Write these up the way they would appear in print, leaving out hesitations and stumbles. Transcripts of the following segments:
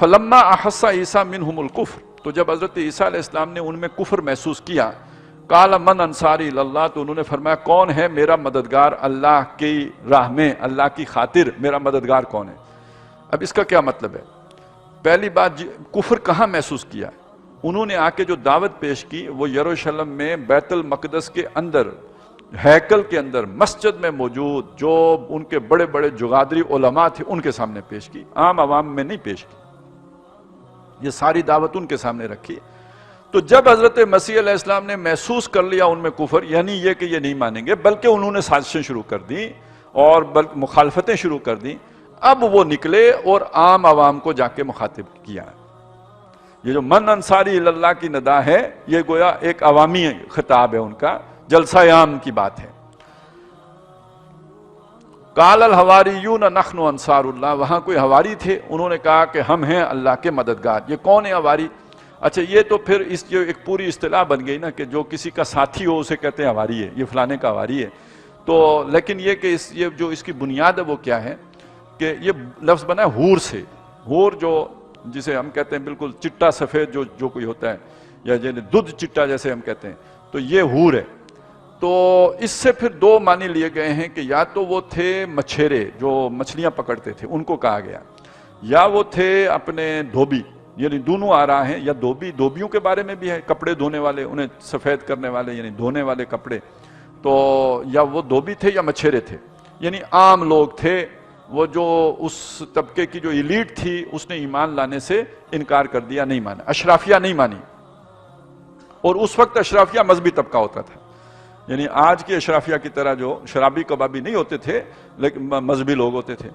فلما احس عیسیٰ منہم الکفر، تو جب حضرت عیسیٰ علیہ السلام نے ان میں کفر محسوس کیا، قال من انصاری اللہ، تو انہوں نے فرمایا کون ہے میرا مددگار اللہ کی راہ میں، اللہ کی خاطر میرا مددگار کون ہے؟ اب اس کا کیا مطلب ہے؟ پہلی بات، کفر کہاں محسوس کیا؟ انہوں نے آ کے جو دعوت پیش کی وہ یروشلم میں بیت المقدس کے اندر، ہیکل کے اندر، مسجد میں موجود جو ان کے بڑے بڑے جغادری علماء تھے ان کے سامنے پیش کی، عام عوام میں نہیں پیش کی، یہ ساری دعوت ان کے سامنے رکھی۔ تو جب حضرت مسیح علیہ السلام نے محسوس کر لیا ان میں کفر، یعنی یہ کہ یہ نہیں مانیں گے، بلکہ انہوں نے سازشیں شروع کر دیں اور مخالفتیں شروع کر دیں، اب وہ نکلے اور عام عوام کو جا کے مخاطب کیا۔ یہ جو من انصاری اللہ کی ندا ہے، یہ گویا ایک عوامی خطاب ہے، ان کا جلسہ عام کی بات ہے۔ قال الحواریون نحن انصار اللہ، وہاں کوئی حواری تھے، انہوں نے کہا کہ ہم ہیں اللہ کے مددگار۔ یہ کون ہے حواری؟ اچھا، یہ تو پھر اس جو ایک پوری اصطلاح بن گئی نا کہ جو کسی کا ساتھی ہو اسے کہتے ہیں حواری ہے، یہ فلانے کا حواری ہے۔ تو لیکن یہ کہ یہ جو اس کی بنیاد ہے وہ کیا ہے کہ یہ لفظ بنا ہے حور سے، حور جو جسے ہم کہتے ہیں بالکل چٹا سفید جو کوئی ہوتا ہے، یا دودھ چٹا جیسے ہم کہتے ہیں، تو یہ حور ہے۔ تو اس سے پھر دو معنی لیے گئے ہیں کہ یا تو وہ تھے مچھیرے جو مچھلیاں پکڑتے تھے ان کو کہا گیا، یا وہ تھے اپنے دھوبی، یعنی دونوں آ رہا ہے، یا دھوبیوں کے بارے میں بھی ہے، کپڑے دھونے والے، انہیں سفید کرنے والے یعنی دھونے والے کپڑے، تو یا وہ دھوبی تھے یا مچھیرے تھے، یعنی عام لوگ تھے۔ وہ جو اس طبقے کی جو ایلیٹ تھی اس نے ایمان لانے سے انکار کر دیا، نہیں مانا، اشرافیہ نہیں مانی۔ اور اس وقت اشرافیہ مذہبی طبقہ ہوتا تھا، یعنی آج کے اشرافیہ کی طرح جو شرابی کبابی نہیں ہوتے تھے لیکن مذہبی لوگ ہوتے تھے۔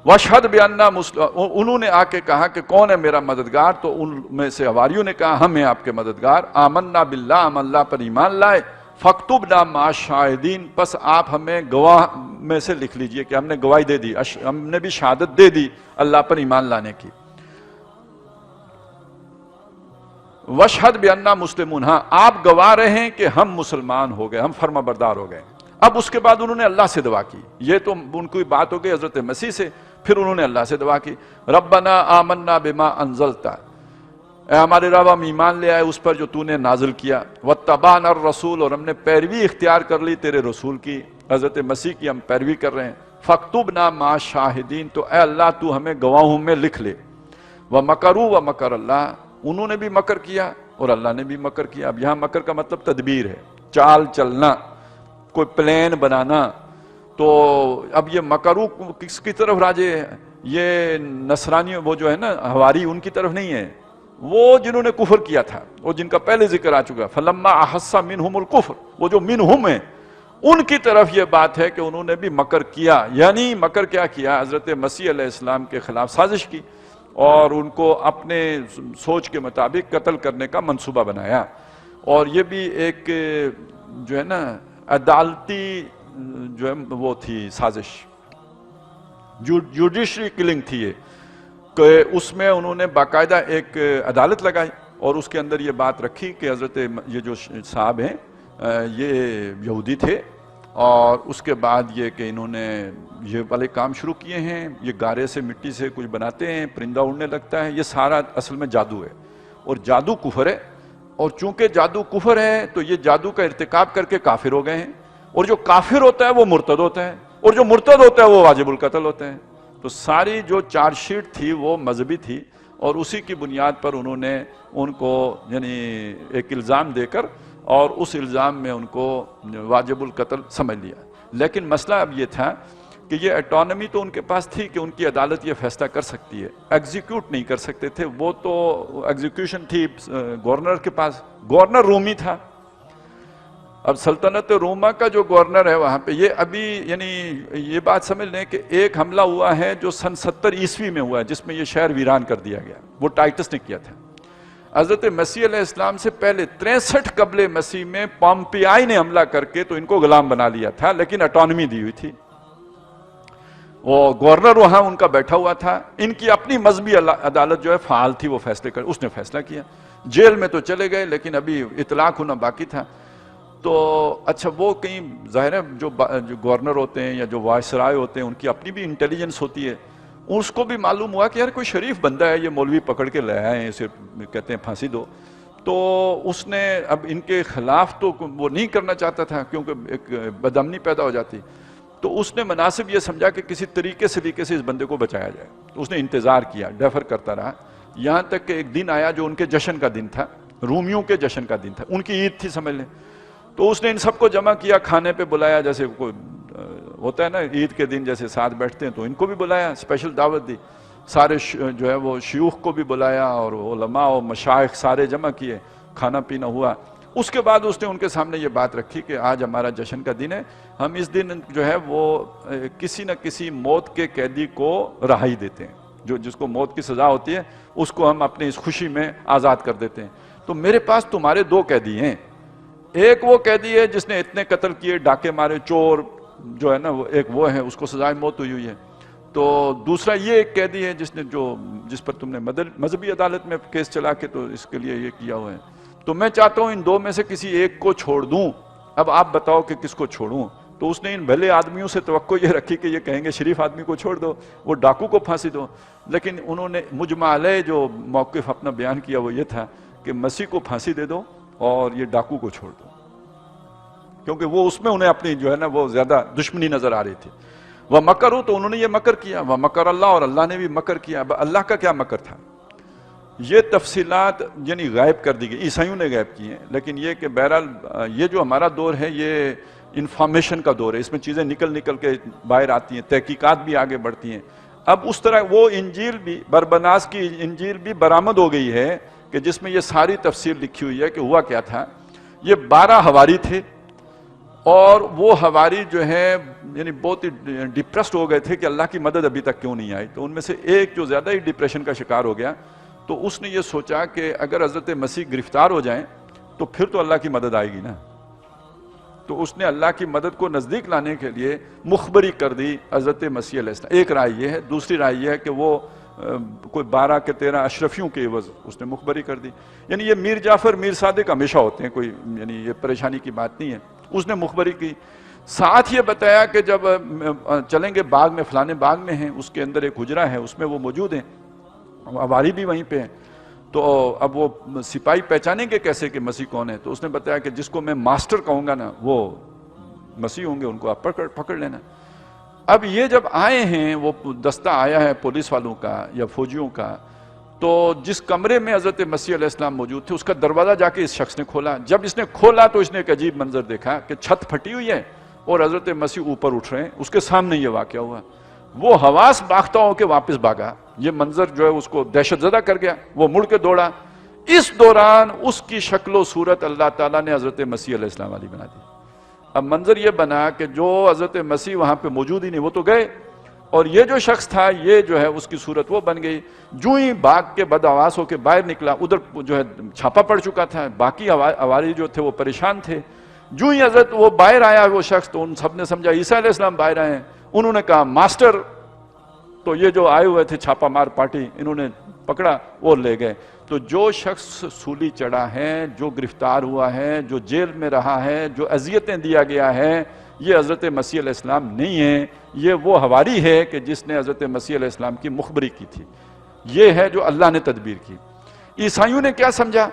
واشہد بِأَنَّا مُسْلِمُونَ، انہوں نے آ کے کہا کہ کون ہے میرا مددگار؟ تو ان میں سے حواریوں نے کہا ہم ہیں آپ کے مددگار۔ آمنا باللہ، ہم اللہ پر ایمان لائے۔ فَاكْتُبْنَا مَعَ الشَّاهِدِينَ، پس آپ ہمیں گواہ میں سے لکھ لیجئے کہ ہم نے گواہی دے دی، ہم نے بھی شہادت دے دی اللہ پر ایمان لانے کی۔ وَاشْهَدْ بِأَنَّا مُسْلِمُونَ، ہاں آپ گواہ رہے ہیں کہ ہم مسلمان ہو گئے، ہم فرما بردار ہو گئے۔ اب اس کے بعد انہوں نے اللہ سے دعا کی، یہ تو ان کی بات ہو گئی حضرت مسیح سے، پھر انہوں نے اللہ سے دعا کی، ربنا آمنا بما انزلتا، اے ہمارے رب ہم ایمان لے آئے اس پر جو تو نے نازل کیا، واتبعنا الرسول، اور ہم نے پیروی اختیار کر لی تیرے رسول کی، حضرت مسیح کی ہم پیروی کر رہے ہیں، فاکتبنا مع الشاہدین، تو اے اللہ تو ہمیں گواہوں میں لکھ لے، ومکروا ومکر اللہ، انہوں نے بھی مکر کیا اور اللہ نے بھی مکر کیا۔ اب یہاں مکر کا مطلب تدبیر ہے، چال چلنا، کوئی پلان بنانا۔ تو اب یہ مکرو کس کی طرف راجے ہے؟ یہ نصرانی وہ جو ہے نا حواری، ان کی طرف نہیں ہے، وہ جنہوں نے کفر کیا تھا، وہ جن کا پہلے ذکر آ چکا، فلما احس منہم الکفر، وہ جو منہم ہیں ان کی طرف یہ بات ہے کہ انہوں نے بھی مکر کیا۔ یعنی مکر کیا کیا؟ حضرت مسیح علیہ السلام کے خلاف سازش کی اور ان کو اپنے سوچ کے مطابق قتل کرنے کا منصوبہ بنایا۔ اور یہ بھی ایک جو ہے نا عدالتی جو ہے وہ تھی سازش، جوڈیشری کلنگ تھی یہ، کہ اس میں انہوں نے باقاعدہ ایک عدالت لگائی اور اس کے اندر یہ بات رکھی کہ حضرت یہ جو صاحب ہیں یہ یہودی تھے، اور اس کے بعد یہ کہ انہوں نے یہ والے کام شروع کیے ہیں، یہ گارے سے مٹی سے کچھ بناتے ہیں، پرندہ اڑنے لگتا ہے، یہ سارا اصل میں جادو ہے، اور جادو کفر ہے، اور چونکہ جادو کفر ہے تو یہ جادو کا ارتکاب کر کے کافر ہو گئے ہیں، اور جو کافر ہوتا ہے وہ مرتد ہوتا ہے، اور جو مرتد ہوتا ہے وہ واجب القتل ہوتا ہے۔ تو ساری جو چارج شیٹ تھی وہ مذہبی تھی، اور اسی کی بنیاد پر انہوں نے ان کو یعنی ایک الزام دے کر اور اس الزام میں ان کو واجب القتل سمجھ لیا۔ لیکن مسئلہ اب یہ تھا کہ یہ اٹانومی تو ان کے پاس تھی کہ ان کی عدالت یہ فیصلہ کر سکتی ہے، ایگزیکیوٹ نہیں کر سکتے تھے، وہ تو ایگزیکیوشن تھی گورنر کے پاس، گورنر رومی تھا۔ اب سلطنت روما کا جو گورنر ہے وہاں پہ، یہ ابھی یعنی یہ بات سمجھ لیں کہ ایک حملہ ہوا ہے جو سن 70 عیسوی میں ہوا ہے جس میں یہ شہر ویران کر دیا گیا، وہ ٹائٹس نے کیا تھا۔ حضرت مسیح علیہ السلام سے پہلے 63 قبل مسیح میں پومپیائی نے حملہ کر کے تو ان کو غلام بنا لیا تھا، لیکن اٹانومی دی ہوئی تھی، وہ گورنر وہاں ان کا بیٹھا ہوا تھا، ان کی اپنی مذہبی عدالت جو ہے فعال تھی، وہ فیصلے کر، اس نے فیصلہ کیا، جیل میں تو چلے گئے لیکن ابھی اطلاق ہونا باقی تھا۔ تو اچھا وہ کہیں ظاہر ہے جو گورنر ہوتے ہیں یا جو وائسرائے ہوتے ہیں ان کی اپنی بھی انٹیلیجنس ہوتی ہے، اس کو بھی معلوم ہوا کہ یار کوئی شریف بندہ ہے، یہ مولوی پکڑ کے لے آئے ہیں، اسے کہتے ہیں پھانسی دو. تو اس نے اب ان کے خلاف تو وہ نہیں کرنا چاہتا تھا کیونکہ ایک بدامنی پیدا ہو جاتی. تو اس نے مناسب یہ سمجھا کہ کسی طریقے سے اس بندے کو بچایا جائے. تو اس نے انتظار کیا، ڈیفر کرتا رہا، یہاں تک کہ ایک دن آیا جو ان کے جشن کا دن تھا، رومیوں کے جشن کا دن تھا، ان کی عید تھی سمجھ لیں. تو اس نے ان سب کو جمع کیا، کھانے پہ بلایا، جیسے کوئی ہوتا ہے نا عید کے دن جیسے ساتھ بیٹھتے ہیں، تو ان کو بھی بلایا، اسپیشل دعوت دی. سارے جو ہے وہ شیوخ کو بھی بلایا اور علماء و مشائخ سارے جمع کیے، کھانا پینا ہوا. اس کے بعد اس نے ان کے سامنے یہ بات رکھی کہ آج ہمارا جشن کا دن ہے، ہم اس دن جو ہے وہ کسی نہ کسی موت کے قیدی کو رہائی دیتے ہیں، جس کو موت کی سزا ہوتی ہے اس کو ہم اپنے اس خوشی میں آزاد کر دیتے ہیں. تو میرے پاس تمہارے 2 قیدی ہیں، ایک وہ قیدی ہے جس نے اتنے قتل کیے، ڈاکے مارے، چور جو ہے نا، ایک وہ ہے، اس کو سزائے موت ہوئی ہے. تو دوسرا یہ ایک قیدی ہے جس پر تم نے مذہبی عدالت میں کیس چلا کے تو اس کے لیے یہ کیا ہوا ہے. تو میں چاہتا ہوں ان 2 میں سے کسی ایک کو چھوڑ دوں، اب آپ بتاؤ کہ کس کو چھوڑوں. تو اس نے ان بھلے آدمیوں سے توقع یہ رکھی کہ یہ کہیں گے شریف آدمی کو چھوڑ دو، وہ ڈاکو کو پھانسی دو. لیکن انہوں نے مجمع علیہ جو موقف اپنا بیان کیا وہ یہ تھا کہ مسیح کو پھانسی دے دو اور یہ ڈاکو کو چھوڑ دو، کیونکہ وہ اس میں انہیں اپنی جو ہے نا وہ زیادہ دشمنی نظر آ رہی تھی. وہ مکر ہو تو انہوں نے یہ مکر کیا، وہ مکر اللہ، اور اللہ نے بھی مکر کیا. اب اللہ کا کیا مکر تھا، یہ تفصیلات یعنی غائب کر دی گئی، عیسائیوں نے غائب کی ہیں. لیکن یہ کہ بہرحال یہ جو ہمارا دور ہے یہ انفارمیشن کا دور ہے، اس میں چیزیں نکل کے باہر آتی ہیں، تحقیقات بھی آگے بڑھتی ہیں. اب اس طرح وہ انجیل بھی، بربناس کی انجیل بھی برآمد ہو گئی ہے کہ جس میں یہ ساری تفصیل لکھی ہوئی ہے کہ ہوا کیا تھا. یہ 12 حواری تھے اور وہ حواری جو ہے یعنی بہت ہی ڈپریسڈ ہو گئے تھے کہ اللہ کی مدد ابھی تک کیوں نہیں آئی. تو ان میں سے ایک جو زیادہ ہی ڈپریشن کا شکار ہو گیا، تو اس نے یہ سوچا کہ اگر حضرت مسیح گرفتار ہو جائیں تو پھر تو اللہ کی مدد آئے گی نا. تو اس نے اللہ کی مدد کو نزدیک لانے کے لیے مخبری کر دی حضرت مسیح علیہ السلام. ایک رائے یہ ہے. دوسری رائے یہ ہے کہ وہ کوئی 12 کے 13 اشرفیوں کے عوض اس نے مخبری کر دی. یعنی یہ میر جعفر میر صادق ہمیشہ ہوتے ہیں، کوئی یعنی یہ پریشانی کی بات نہیں ہے. اس نے مخبری کی، ساتھ یہ بتایا کہ جب چلیں گے باغ میں، فلانے باغ میں ہیں، اس کے اندر ایک حجرہ ہے، اس میں وہ موجود ہیں، حواری بھی وہیں پہ ہیں. تو اب وہ سپاہی پہچانیں گے کیسے کہ مسیح کون ہے؟ تو اس نے بتایا کہ جس کو میں ماسٹر کہوں گا نا وہ مسیح ہوں گے، ان کو آپ پکڑ لینا. اب یہ جب آئے ہیں، وہ دستہ آیا ہے پولیس والوں کا یا فوجیوں کا، تو جس کمرے میں حضرت مسیح علیہ السلام موجود تھے اس کا دروازہ جا کے اس شخص نے کھولا. جب اس نے کھولا تو اس نے ایک عجیب منظر دیکھا کہ چھت پھٹی ہوئی ہے اور حضرت مسیح اوپر اٹھ رہے ہیں. اس کے سامنے یہ واقعہ ہوا. وہ حواس باختہ ہو کے واپس بھاگا. یہ منظر جو ہے اس کو دہشت زدہ کر گیا. وہ مڑ کے دوڑا. اس دوران اس کی شکل و صورت اللہ تعالیٰ نے حضرت مسیح علیہ السلام والی بنا دی. اب منظر یہ بنا کہ جو حضرت مسیح وہاں پہ موجود ہی نہیں، وہ تو گئے، اور یہ جو شخص تھا یہ جو ہے اس کی صورت وہ بن گئی. جو ہی بھاگ کے بدحواس ہو کے باہر نکلا، ادھر جو ہے چھاپا پڑ چکا تھا، باقی حواری جو تھے وہ پریشان تھے. جو ہی حضرت وہ باہر آیا وہ شخص، تو ان سب نے سمجھا عیسیٰ علیہ السلام باہر آئے ہیں. انہوں نے کہا ماسٹر. تو یہ جو آئے ہوئے تھے چھاپا مار پارٹی، انہوں نے پکڑا اور لے گئے. تو جو شخص سولی چڑھا ہے، جو گرفتار ہوا ہے، جو جیل میں رہا ہے، جو اذیتیں دیا گیا ہے، یہ حضرت مسیح علیہ السلام نہیں ہے. یہ وہ حواری ہے کہ جس نے حضرت مسیح علیہ السلام کی مخبری کی تھی. یہ ہے جو اللہ نے تدبیر کی. عیسائیوں نے کیا سمجھا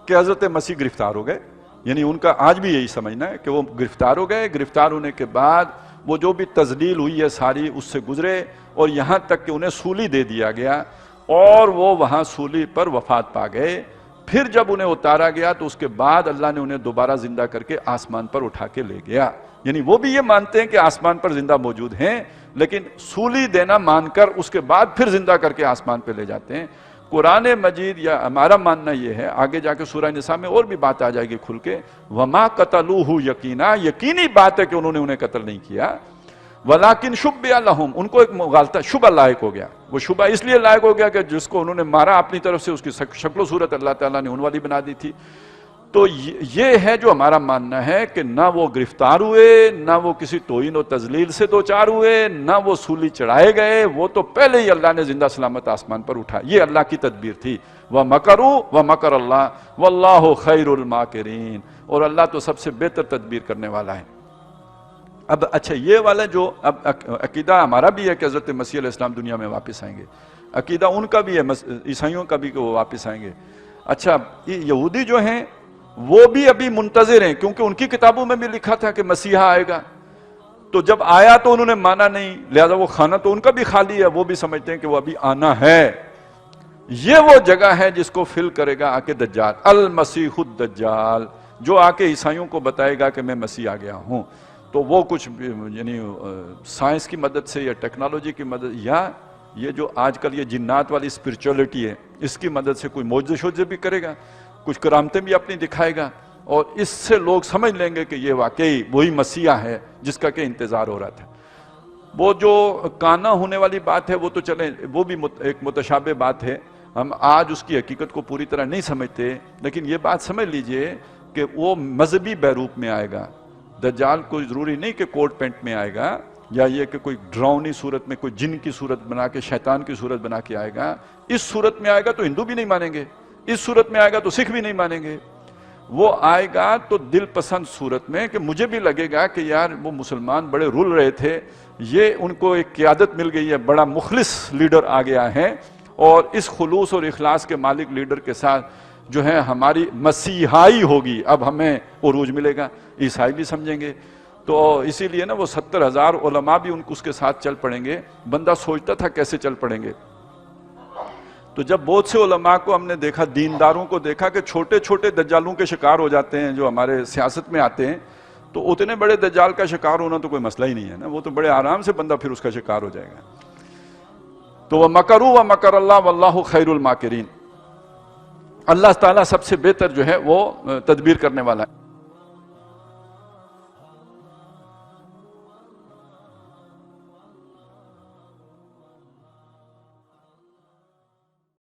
کہ حضرت مسیح گرفتار ہو گئے. یعنی ان کا آج بھی یہی سمجھنا ہے کہ وہ گرفتار ہو گئے. گرفتار ہونے کے بعد وہ جو بھی تذلیل ہوئی ہے ساری اس سے گزرے، اور یہاں تک کہ انہیں سولی دے دیا گیا اور وہ وہاں سولی پر وفات پا گئے. پھر جب انہیں اتارا گیا تو اس کے بعد اللہ نے انہیں دوبارہ زندہ کر کے آسمان پر اٹھا کے لے گیا. یعنی وہ بھی یہ مانتے ہیں کہ آسمان پر زندہ موجود ہیں، لیکن سولی دینا مان کر اس کے بعد پھر زندہ کر کے آسمان پہ لے جاتے ہیں. قرآن مجید یا ہمارا ماننا یہ ہے، آگے جا کے سورہ نساء میں اور بھی بات آ جائے گی کھل کے، وَمَا قَتَلُوهُ یقینا، یقینی بات ہے کہ انہوں نے انہیں قتل نہیں کیا، وَلَٰكِنْ شُبِّهَ لَهُمْ، ان کو ایک مغالطہ شبہ لائق ہو گیا. وہ شبہ اس لیے لائق ہو گیا کہ جس کو انہوں نے مارا اپنی طرف سے اس کی شکل و صورت اللہ تعالیٰ نے ان والی بنا دی تھی. تو یہ ہے جو ہمارا ماننا ہے کہ نہ وہ گرفتار ہوئے، نہ وہ کسی توہین و تذلیل سے دوچار ہوئے، نہ وہ سولی چڑھائے گئے. وہ تو پہلے ہی اللہ نے زندہ سلامت آسمان پر اٹھا. یہ اللہ کی تدبیر تھی. وَمَكَرُوا وَمَكَرَ اللَّهُ وَاللَّهُ خَيْرُ الْمَاكِرِينَ، اور اللہ تو سب سے بہتر تدبیر کرنے والا ہے. اب اچھا یہ والا جو اب عقیدہ ہمارا بھی ہے کہ حضرت مسیح علیہ السلام دنیا میں واپس آئیں گے، عقیدہ ان کا بھی ہے عیسائیوں کا بھی کہ وہ واپس آئیں گے. اچھا یہودی جو ہیں وہ بھی ابھی منتظر ہیں، کیونکہ ان کی کتابوں میں بھی لکھا تھا کہ مسیحا آئے گا، تو جب آیا تو انہوں نے مانا نہیں، لہذا وہ کھانا تو ان کا بھی خالی ہے، وہ بھی سمجھتے ہیں کہ وہ ابھی آنا ہے. یہ وہ جگہ ہے جس کو فل کرے گا آ کے دجال، المسیح الدجال، جو آ کے عیسائیوں کو بتائے گا کہ میں مسیح آ گیا ہوں. تو وہ کچھ یعنی سائنس کی مدد سے یا ٹیکنالوجی کی مدد، یا یہ جو آج کل یہ جنات والی اسپرچولیٹی ہے، اس کی مدد سے کوئی معجزے شعجزے بھی کرے گا، کچھ کرامتیں بھی اپنی دکھائے گا، اور اس سے لوگ سمجھ لیں گے کہ یہ واقعی وہی مسیح ہے جس کا کہ انتظار ہو رہا تھا. وہ جو کانا ہونے والی بات ہے وہ تو چلیں، وہ بھی ایک متشابہ بات ہے، ہم آج اس کی حقیقت کو پوری طرح نہیں سمجھتے، لیکن یہ بات سمجھ لیجئے کہ وہ مذہبی بیروپ میں آئے گا. دجال کوئی ضروری نہیں کہ کوٹ پینٹ میں آئے گا، یا یہ کہ کوئی ڈراؤنی صورت میں کوئی جن کی صورت بنا کے، شیطان کی صورت بنا کے آئے گا. اس صورت میں آئے گا تو ہندو بھی نہیں مانیں گے، اس صورت میں آئے گا تو سکھ بھی نہیں مانیں گے. وہ آئے گا تو دل پسند صورت میں، کہ مجھے بھی لگے گا کہ یار وہ مسلمان بڑے رول رہے تھے، یہ ان کو ایک قیادت مل گئی ہے، بڑا مخلص لیڈر آ گیا ہے، اور اس خلوص اور اخلاص کے مالک لیڈر کے ساتھ جو ہے ہماری مسیحائی ہوگی، اب ہمیں عروج ملے گا. عیسائی بھی سمجھیں گے. تو اسی لیے نا وہ 70,000 علماء بھی اس کے ساتھ چل پڑیں گے. بندہ سوچتا تھا کیسے چل پڑیں گے، تو جب بہت سے علماء کو ہم نے دیکھا، دینداروں کو دیکھا کہ چھوٹے چھوٹے دجالوں کے شکار ہو جاتے ہیں جو ہمارے سیاست میں آتے ہیں، تو اتنے بڑے دجال کا شکار ہونا تو کوئی مسئلہ ہی نہیں ہے نا، وہ تو بڑے آرام سے بندہ پھر اس کا شکار ہو جائے گا. تو وَمَكَرُوا وَمَكَرَ اللَّهُ وَاللَّهُ خَيْرُ الْمَاكِرِينَ. اللہ تعالیٰ سب سے بہتر جو ہے وہ تدبیر کرنے والا ہے.